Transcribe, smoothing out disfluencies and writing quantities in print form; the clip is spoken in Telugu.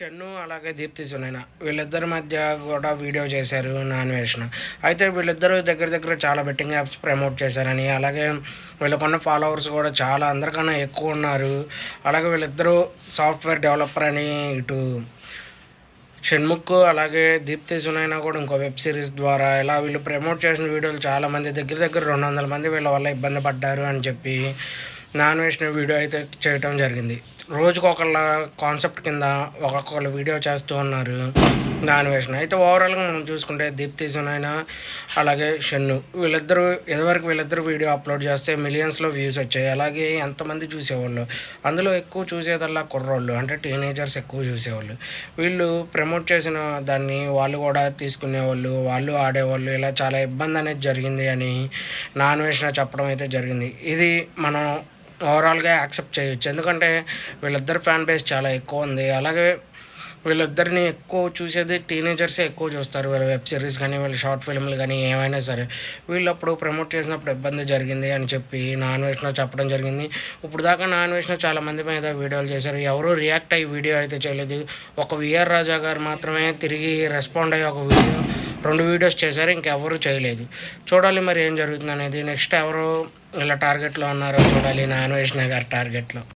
షన్ను అలాగే దీప్తి సునైన వీళ్ళిద్దరి మధ్య కూడా వీడియో చేశారు నాన్వేషణ. అయితే వీళ్ళిద్దరూ దగ్గర దగ్గర చాలా బెట్టింగ్ యాప్స్ ప్రమోట్ చేశారని, అలాగే వీళ్ళకున్న ఫాలోవర్స్ కూడా చాలా అందరికన్నా ఎక్కువ ఉన్నారు. అలాగే వీళ్ళిద్దరూ సాఫ్ట్వేర్ డెవలపర్ అని ఇటు షణ్ముఖ్ అలాగే దీప్తి సునైన కూడా ఇంకో వెబ్ సిరీస్ ద్వారా ఇలా వీళ్ళు ప్రమోట్ చేసిన వీడియోలు చాలామంది దగ్గర దగ్గర 200 మంది వీళ్ళ వల్ల ఇబ్బంది పడ్డారు అని చెప్పి నాన్వేషణ వీడియో అయితే చేయటం జరిగింది. రోజుకు ఒకళ్ళ కాన్సెప్ట్ కింద ఒక్కొక్కళ్ళు వీడియో చేస్తూ ఉన్నారు నాన్వేషణ. అయితే ఓవరాల్గా మనం చూసుకుంటే దీప్తి సునైన అలాగే షన్ను వీళ్ళిద్దరూ వీడియో అప్లోడ్ చేస్తే మిలియన్స్లో వ్యూస్ వచ్చాయి. అలాగే ఎంతమంది చూసేవాళ్ళు, అందులో ఎక్కువ చూసేదల్లా కుర్రోళ్ళు, అంటే టీనేజర్స్ ఎక్కువ చూసేవాళ్ళు. వీళ్ళు ప్రమోట్ చేసిన దాన్ని వాళ్ళు కూడా తీసుకునేవాళ్ళు, వాళ్ళు ఆడేవాళ్ళు. ఇలా చాలా ఇబ్బంది అనేది జరిగింది అని నాన్వేషణ చెప్పడం అయితే జరిగింది. ఇది మనం ఓవరాల్గా యాక్సెప్ట్ చేయొచ్చు, ఎందుకంటే వీళ్ళిద్దరు ఫ్యాన్ బేస్ చాలా ఎక్కువ ఉంది. అలాగే వీళ్ళిద్దరిని ఎక్కువ చూసేది టీనేజర్సే ఎక్కువ చూస్తారు. వీళ్ళ వెబ్ సిరీస్ కానీ వీళ్ళ షార్ట్ ఫిల్మ్లు కానీ ఏమైనా సరే వీళ్ళప్పుడు ప్రమోట్ చేసినప్పుడు ఇబ్బంది జరిగింది అని చెప్పి నాన్వేషణ చెప్పడం జరిగింది. ఇప్పుడు దాకా నాన్వేషణ చాలామంది మీద వీడియోలు చేశారు, ఎవరూ రియాక్ట్ అయ్యి వీడియో అయితే చేయలేదు. ఒక విఆర్ రాజా గారు మాత్రమే తిరిగి రెస్పాండ్ అయ్యి ఒక వీడియో 2 వీడియోస్ చేశారు, ఇంకెవరూ చేయలేదు. చూడాలి మరి ఏం జరుగుతుంది అనేది. నెక్స్ట్ ఎవరు ఇలా టార్గెట్లో ఉన్నారో చూడాలి నాన్వేషణ గారి టార్గెట్లో.